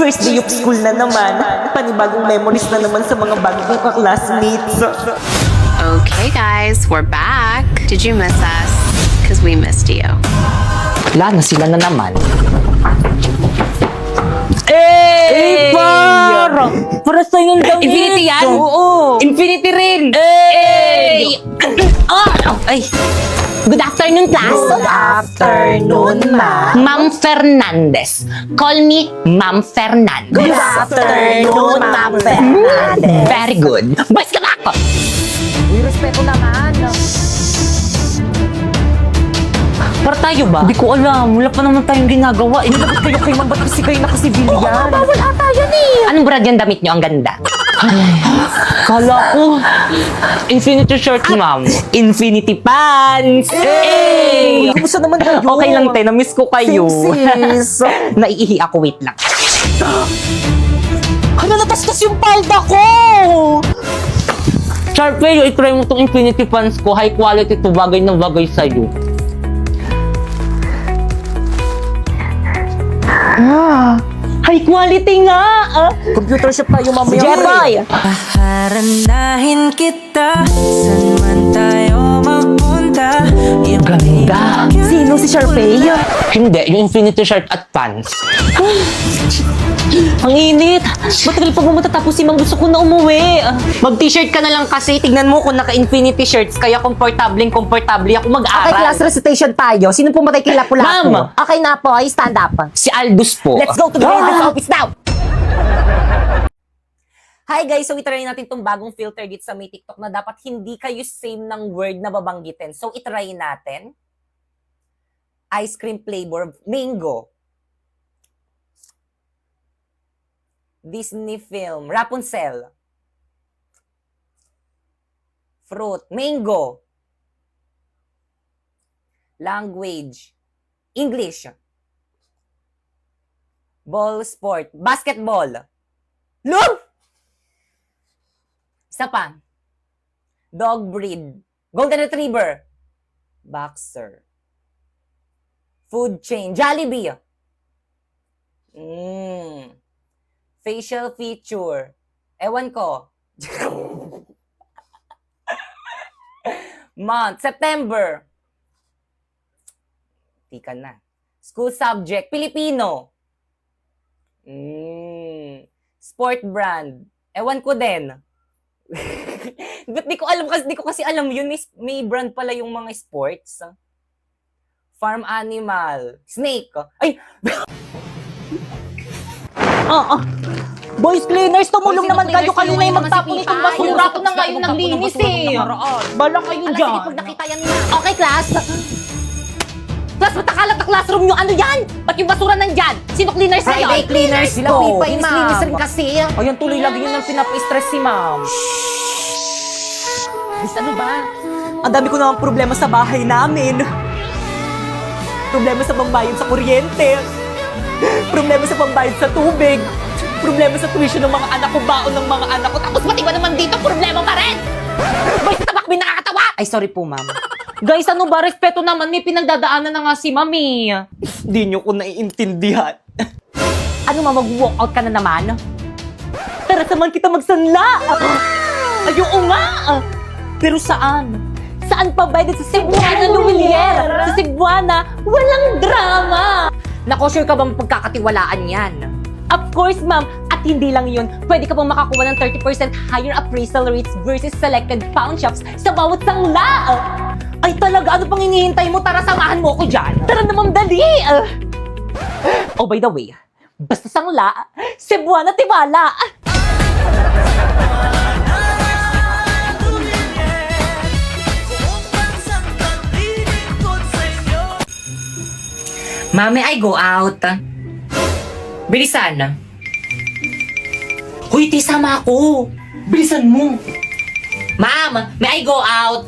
First day of school na naman. Panibagong memories na naman sa mga bago kong ka-classmates. Okay, guys, we're back. Did you miss us? Because we missed you. Wala na sila na naman. Para sa'yo yung damit. Infinity yan? Oo. Infinity rin! Ay! Good afternoon, class! Good afternoon, ma'am. Ma'am Fernandez. Call me Ma'am Fernandez. Good afternoon, Ma'am Fernandez. Very good. Boys, ka ba ako? Uy, respeto naman. Para tayo ba? Hindi ko alam. Wala pa naman tayong ginagawa. Inilabot kayo kay ma'am. Ba't kasi kayo naka-civilian? Bawal ata yan eh. Anong brand yung damit nyo? Ang ganda. Kala ko. Infinity shirt, ma'am. Infinity pants. Hey! Kumusta naman kayo? Okay lang, te. Na-miss ko kayo. Sis. Naiihi ako. Wait lang. Hala, natastas yung palda ko! Sharpay, i-try mo tong Infinity pants ko. High quality to. Bagay na bagay sa'yo. High quality nga! Computer shop tayo mamaya. Jeboy! Paharandahin kita, saan man tayo magpunta. Ganda! Sino si Sharpay? Hindi, yung Infinity shirt at pants. Ang init! Matagal pa ba matatapos si Mang? Gusto ko na umuwi. Mag-t-shirt ka na lang kasi. Tignan mo kung naka-Infinity shirts, kaya komportable ako mag-aral. Okay, class recitation tayo. Sino pumatay kay Lapu-Lapu? Ma'am! Okay na po, ay stand up. Si Aldous po. Let's go to the head office now! Hi guys, so itry natin tong bagong filter dito sa may TikTok na dapat hindi kayo same ng word na babanggitin. So itry natin. Ice cream flavor, mango. Disney film, Rapunzel. Fruit, mango. Language, English. Ball sport, basketball. Look! Isa pa. Dog breed, golden retriever. Boxer. Food chain, Jollibee. Facial feature. Ewan ko. Month, September. Tika na. School subject, Filipino. Sport brand. Ewan ko din. Ba't di ko kasi alam yun. May brand pala yung mga sports. Farm animal. Snake. Ay! Boys cleaners, tumulong naman kayo. Kayo na yung naman magtapon si itong Pipay. basura. Ako na nga yung naglinis eh. Bala kayo Alam, dyan. sige, pag nakita yan na. Okay, class. Class, ba't nakalat na classroom nyo? Ano yan? Ba't yung basura nandyan? Sino cleaners na yan? Friday cleaners Sila po. Pipay, Ma'am. linis rin kasi. Ayan, tuloy lagi yun ang pinapa-stress si ma'am. Miss, ano ba? Ang dami ko naman problema sa bahay namin. Problema sa pambayad sa kuryente. Problema sa pambayad sa tubig. Problema sa tuition ng mga anak ko, baon ng mga anak ko. Tapos pati ba naman dito, problema pa rin? Boy, sa tabak, may nakakatawa! Ay, sorry po, ma'am. Guys, ano ba? Respeto naman. May pinagdadaanan na nga si mami. Hindi nyo ko naiintindihan. Ano ma, mag-walk out ka na naman? Tara, samahan kita magsanla. Ayoko nga. Pero saan? Saan pa ba? Sa Cebuana, Luwilier. Sa Cebuana, walang drama. Nako, sure ka bang pagkakatiwalaan yan? Of course, ma'am. At hindi lang yun, pwede ka pang makakuha ng 30% higher appraisal rates versus selected pawn shops sa bawat sangla. Ay talaga, ano pang hinihintay mo? Tara, samahan mo ko dyan. Tara naman, dali. Oh, by the way, basta sangla, Cebuana tiwala. Mami, I go out. Bilisan. Hoy, sama ako. Bilisan mo. Ma'am, may I go out?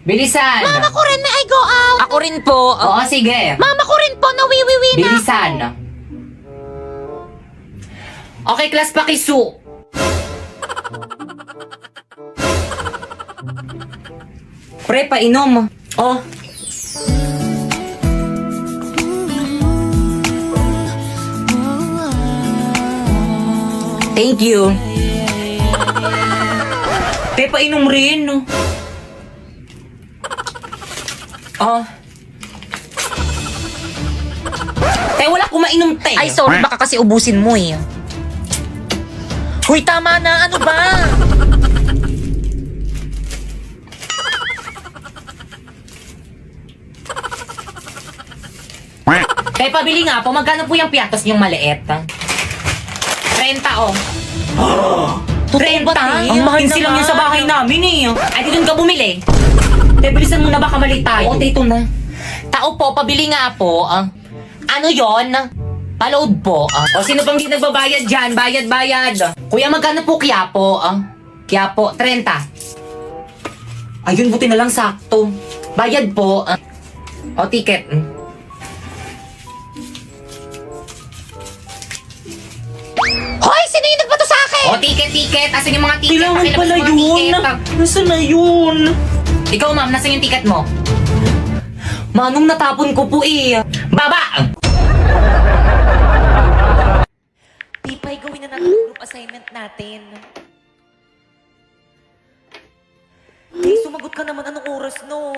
Bilisan. Mama ko rin, may I go out. Ako rin po. Oo, sige. Mama ko rin po, nawiwiwi na. Bilisan. Okay, class, pakisu. Pre, painom. Oh. Thank you. Te, painom rin. Ah. Te, wala akong mainom, te. Ay, sorry, baka kasi ubusin mo eh. Hoy, tama na. Ano ba? Te, pabili nga po. Magkano po yung piatos niyong maliit? 30, oh. 30? Ang mahal lang yan sa bahay namin eh. Ay, di doon ka bumili. Te, bilisan mo na baka mali tayo. Oo, te, ito na. Tao po, pabili nga po. Ano yon? Paload po. O, sino pang di nagbabayad dyan? Bayad. Kuya, magkano po Quiapo? Quiapo, 30. Ayun, buti na lang sakto. Bayad po. O, ticket. Hoy, sino yung nagbato sa akin? O, ticket. Asan yung mga ticket? Kailangan Pakilabas pala yung mga yun. ticket. Nasaan na yun? Ikaw, ma'am, nasan yung ticket mo? Manong natapon ko po eh. Baba! Pipay, gawin na natin yung group assignment natin. Hey, sumagot ka naman. Anong oras, no?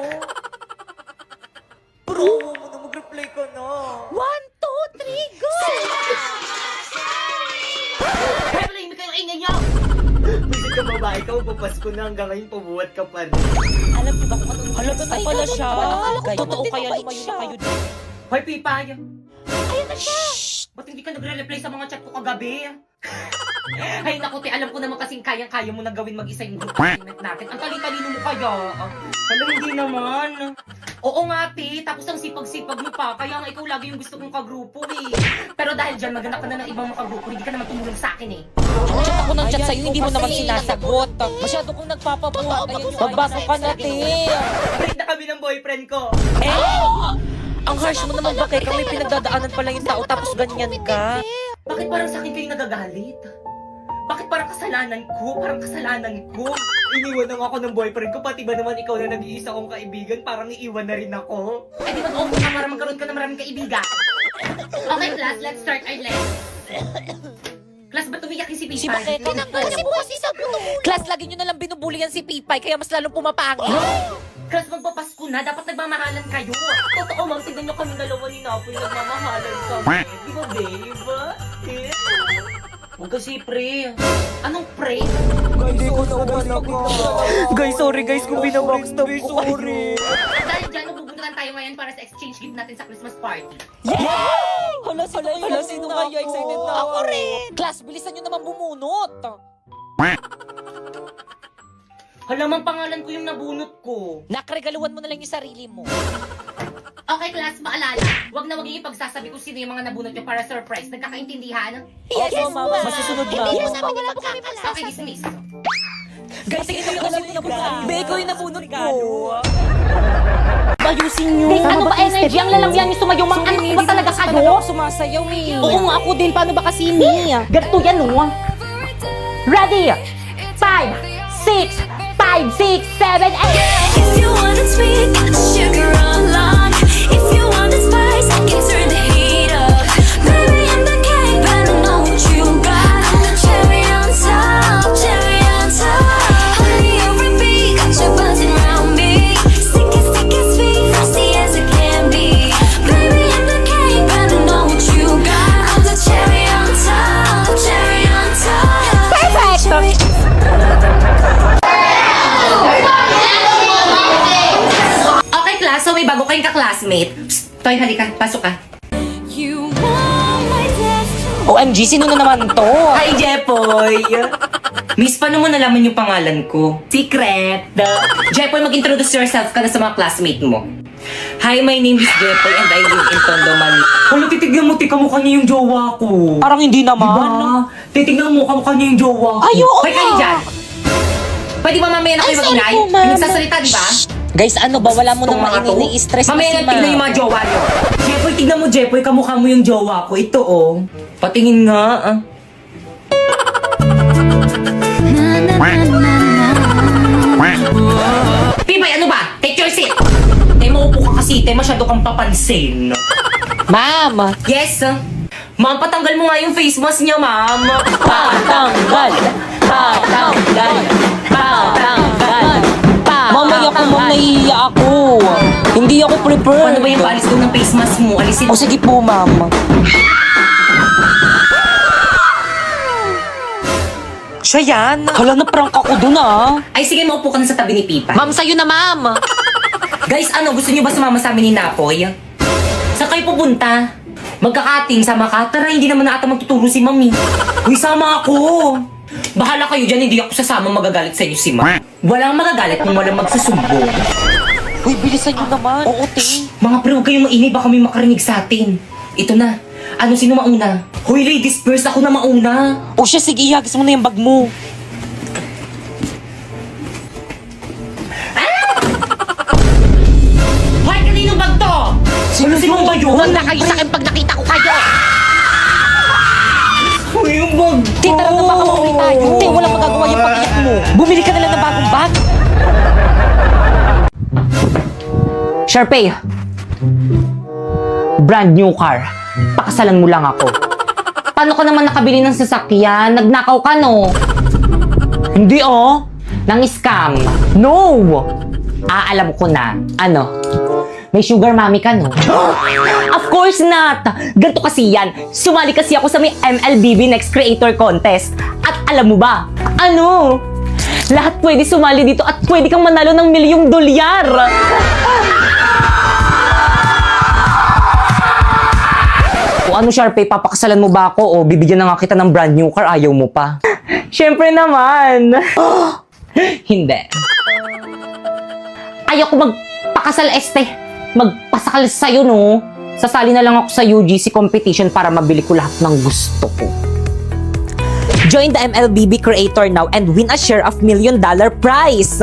Bro, mo na mag-reply ka na. 1, 2, 3, go! Kaya pala, hindi kayo ingay niyo! Pwede ka babae ka, magpapasko na hanggang ngayon pabuhat ka pa. Alam niyo ba kung anong Halaga na pala siya. Totoo kaya lumayo na kayo dito. Hoy, Pipay! Ayan na siya! Ba't hindi ka nagre-reply sa mga chat ko kagabi? Ay, naku, te, alam ko naman kasing kayang-kaya mo na gawin mag-isa yung group assignment natin. Ang tali-talino mo kaya. Alam, hindi naman. Oo nga, te. Tapos ang sipag-sipag mo pa. Kaya nga ikaw lagi yung gusto kong kagrupo eh. Pero dahil dyan, maghanap ka na ng ibang makagrupo. Hindi ka naman tumulong sa akin eh. Chat ako ng chat sa'yo, hindi mo naman sinasagot. Masyado kong nagpapabuhat. Magbasa ka na, te. Break na kami ng boyfriend ko. Ang harsh mo naman, bakit kami pinagdadaanan pa lang yung tao tapos ganyan ka? Bakit parang sa akin kayo nagagalit? Bakit parang kasalanan ko? Iniwan na nga ako ng boyfriend ko, pati ba naman ikaw na nag-iisa kong kaibigan, parang iiwan na rin ako. Ay, di mag-off ka para magkaroon ka ng maraming kaibigan. Okay, class, let's start our lesson. Class, ba't umiyakin si Si Pipay? Bakit? Si Bossy sa Class, lagi nyo nalang binubuligan si Pipay, kaya mas lalong pumapangit. Class, magpapasko na. Dapat nagmamahalan kayo. Totoo, ma'am, tignan niyo kami dalawa ni Napoy, nagmamahalan kami. Di ba, babe? Huwag kasi pre. Anong pre? Hindi ko na Guys, sorry guys kung binabackstab ko kayo. At dahil dyan, magbubuntukan tayo ngayon para sa exchange gift natin sa Christmas party. Hala, sino kaya excited na ako rin. Class, bilisan nyo naman bumunot. Halamang pangalan ko yung nabunot ko. Nakregaluhan mo na lang yung sarili mo. Okay, class, maalala. Huwag na yung ipagsasabi kung sino yung mga nabunot nyo para surprise. Nagkakaintindihan? Yes, mama. Masusunod na. Hindi na wala po kami pala. Okay, dismiss. Guys, ito yung kasi nabunot. Beko yung nabunot ko. Ayusin niyo. Guys, ano ba energy? Ang lalamyan nyo sumayong mga anak ko ba talaga kayo? Sumasayaw eh. Oo nga ako din. Paano ba kasi ni? Ganito yan, no? Ready? 5, 6, 7, 8. If you want it sweet, sugar along. If you want it spice, I can turn the heat up. Baby, I'm the king, but I know what you got. I'm the cherry on top, cherry on top. Honey, over beat, got you buzzing around me. Sticky, sweet, frosty as it can be. Baby, I'm the king, but I know what you got. I'm the cherry on top, cherry on top. Perfect. Okay, class. So, may bago kayong ka-classmate. Psst, Toy, halika. Pasok ka. You want my destiny. OMG, sino na naman to? Hi, Jepoy! Miss, paano mo nalaman yung pangalan ko? Secret! Jepoy, mag-introduce yourself ka na sa mga classmate mo. Hi, my name is Jepoy and I live in Tondo, Manila. Wala, titignan mo, kamukha niya yung jowa ko. Parang hindi naman. Diba? Titignan mo, kamukha niya yung jowa ko. Ay, oo Hoy, kayo dyan! Pwede ba mamaya na kayo mag-ingay? Nagsasalita, di ba? Guys, ano ba? Wala mo nang Itong mga to. ini-stress na Mamaya si na tignan yung Ma. mga jowa nyo. Jepoy, tignan mo, Jepoy, kamukha mo yung jowa ko. Ito, oh. Patingin nga, ah. Pipay, ano ba? Take your seat. Tay, maupo ka kasi. Tay, masyado kang papansin. Ma'am, Yes, Ma'am, patanggal mo nga yung face mask niya, ma'am. Patanggal! Patanggal! Patanggal! Mamaya po, ma'am, nahihiya ako. Hindi ako prepared. Paano ba yung paalis doon ng face mask mo? Alisin O sige po, ma'am. Siya yan. Hala, na-prank ako dun ah. Ay, sige, maupo ka na sa tabi ni Pipa. Ma'am, sa'yo na, ma'am. Guys, ano, gusto niyo ba sumama sa amin ni Napoy? Saan kayo pupunta? Magkakating, sama ka? Tara, hindi naman na ata magtuturo si Mami. Uy, sama ako. Bahala kayo dyan, hindi ako sasama, magagalit sa inyo si Ma. Walang magagalit kung walang magsusumbong. Uy, bilisan nyo naman. Oo, te. Mga pre, huwag kayong maingay, baka may makarinig sa atin. Ito na. Ano, sino mauna? Hoy, ladies first, ako na mauna. O siya, sige, ihagis mo na yung bag mo. Hoy, kanino bag to? Sino ba yun? Huwag na kayo sa akin pag nakita ko kayo. Hoy, yung bag ko. Te, tara na baka mauwi tayo. Te, walang magagawa yung pag-iyak mo. Bumili ka na lang ng bagong bag. Sharpay, brand new car. Pakasalan mo lang ako. Paano ka naman nakabili ng sasakyan? Nagnakaw ka, no? Hindi, oh. Nang scam. No! Alam ko na. Ano? May sugar mommy ka, no? Of course not! Ganto kasi yan. Sumali kasi ako sa may MLBB Next Creator Contest. At alam mo ba? Ano? Lahat pwede sumali dito at pwede kang manalo ng $1,000,000. O ano, Sharpay, papakasalan mo ba ako o bibigyan na nga kita ng brand new car, ayaw mo pa? Siyempre naman. Hindi. Ayoko magpakasal, magpasakal sa'yo, no? Sasali na lang ako sa UGC competition para mabili ko lahat ng gusto ko. Join the MLBB Creator now and win a share of $1,000,000 prize!